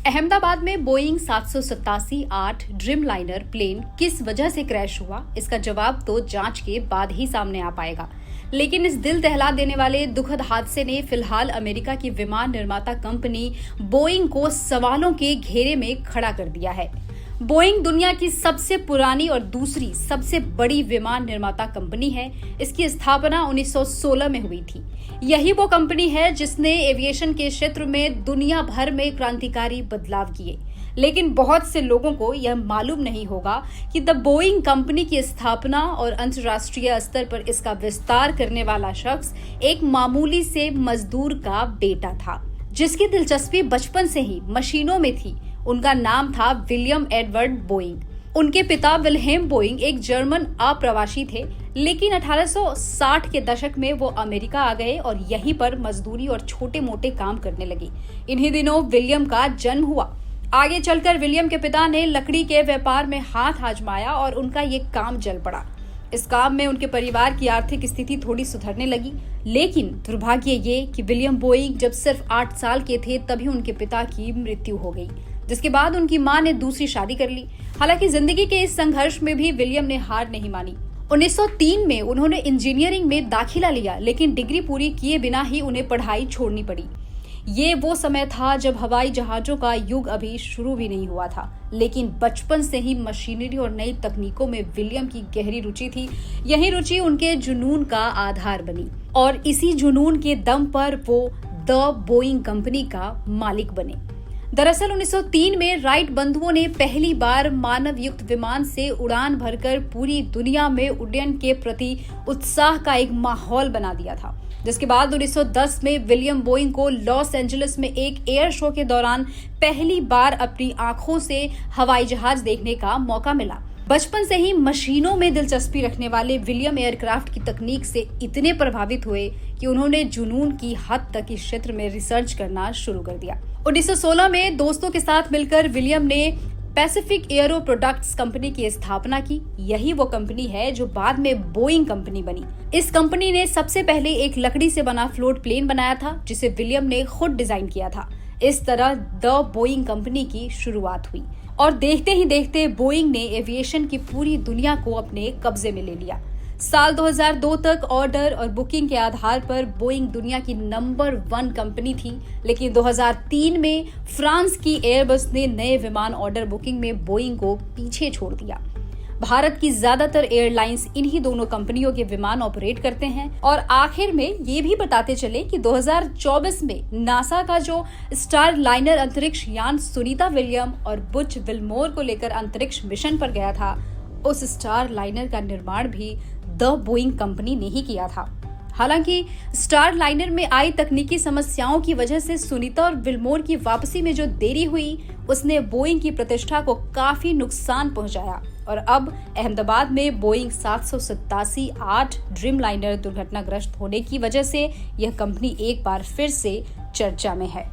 अहमदाबाद में Boeing 787-8 Dreamliner plane किस वजह से क्रैश हुआ, इसका जवाब तो जांच के बाद ही सामने आ पाएगा। लेकिन इस दिल दहला देने वाले दुखद हादसे ने फिलहाल अमेरिका की विमान निर्माता कंपनी बोइंग को सवालों के घेरे में खड़ा कर दिया है। बोइंग दुनिया की सबसे पुरानी और दूसरी सबसे बड़ी विमान निर्माता कंपनी है। इसकी स्थापना 1916 में हुई थी। यही वो कंपनी है जिसने एविएशन के क्षेत्र में दुनिया भर में क्रांतिकारी बदलाव किए। लेकिन बहुत से लोगों को यह मालूम नहीं होगा कि द बोइंग कंपनी की स्थापना और अंतर्राष्ट्रीय स्तर पर इसका विस्तार करने वाला शख्स एक मामूली से मजदूर का बेटा था, जिसकी दिलचस्पी बचपन से ही मशीनों में थी। उनका नाम था विलियम एडवर्ड बोइंग। उनके पिता विल्हेम बोइंग एक जर्मन अप्रवासी थे, लेकिन 1860 के दशक में वो अमेरिका आ गए और यहीं पर मजदूरी और छोटे मोटे काम करने लगे। इन्हीं दिनों विलियम का जन्म हुआ। आगे चलकर विलियम के पिता ने लकड़ी के व्यापार में हाथ आजमाया और उनका ये काम जल पड़ा। इस काम में उनके परिवार की आर्थिक स्थिति थोड़ी सुधरने लगी, लेकिन दुर्भाग्य ये कि विलियम बोइंग जब सिर्फ 8 साल के थे तभी उनके पिता की मृत्यु हो गई, जिसके बाद उनकी मां ने दूसरी शादी कर ली। हालांकि जिंदगी के इस संघर्ष में भी विलियम ने हार नहीं मानी। 1903 में उन्होंने इंजीनियरिंग में दाखिला लिया, लेकिन डिग्री पूरी किए बिना ही उन्हें पढ़ाई छोड़नी पड़ी। ये वो समय था जब हवाई जहाजों का युग अभी शुरू भी नहीं हुआ था, लेकिन बचपन से ही मशीनरी और नई तकनीकों में विलियम की गहरी रुचि थी। यही रुचि उनके जुनून का आधार बनी और इसी जुनून के दम पर वो द बोइंग कंपनी का मालिक बने। दरअसल 1903 में राइट बंधुओं ने पहली बार मानव युक्त विमान से उड़ान भरकर पूरी दुनिया में उड्डयन के प्रति उत्साह का एक माहौल बना दिया था, जिसके बाद 1910 में विलियम बोइंग को लॉस एंजलिस में एक एयर शो के दौरान पहली बार अपनी आंखों से हवाई जहाज देखने का मौका मिला। बचपन से ही मशीनों में दिलचस्पी रखने वाले विलियम एयरक्राफ्ट की तकनीक से इतने प्रभावित हुए कि उन्होंने जुनून की हद तक इस क्षेत्र में रिसर्च करना शुरू कर दिया। 1916 में दोस्तों के साथ मिलकर विलियम ने पैसिफिक एयरो प्रोडक्ट्स कंपनी की स्थापना की। यही वो कंपनी है जो बाद में बोइंग कंपनी बनी। इस कंपनी ने सबसे पहले एक लकड़ी से बना फ्लोट प्लेन बनाया था, जिसे विलियम ने खुद डिजाइन किया था। इस तरह द बोइंग कंपनी की शुरुआत हुई और देखते ही देखते बोइंग ने एविएशन की पूरी दुनिया को अपने कब्जे में ले लिया। साल 2002 तक ऑर्डर और बुकिंग के आधार पर बोइंग दुनिया की नंबर 1 कंपनी थी, लेकिन 2003 में फ्रांस की एयरबस ने नए विमान ऑर्डर बुकिंग में बोइंग को पीछे छोड़ दिया। भारत की ज्यादातर एयरलाइंस इन्हीं दोनों कंपनियों के विमान ऑपरेट करते हैं। और आखिर में ये भी बताते चले कि 2024 में नासा का जो स्टार लाइनर अंतरिक्ष यान सुनीता विलियम और बुच विल्मोर को लेकर अंतरिक्ष मिशन पर गया था, उस स्टार लाइनर का निर्माण भी द बोइंग कंपनी ने ही किया था। हालांकि स्टार लाइनर में आई तकनीकी समस्याओं की वजह से सुनीता और विल्मोर की वापसी में जो देरी हुई, उसने बोइंग की प्रतिष्ठा को काफी नुकसान पहुंचाया और अब अहमदाबाद में बोइंग 787-8 ड्रीमलाइनर दुर्घटनाग्रस्त होने की वजह से यह कंपनी एक बार फिर से चर्चा में है।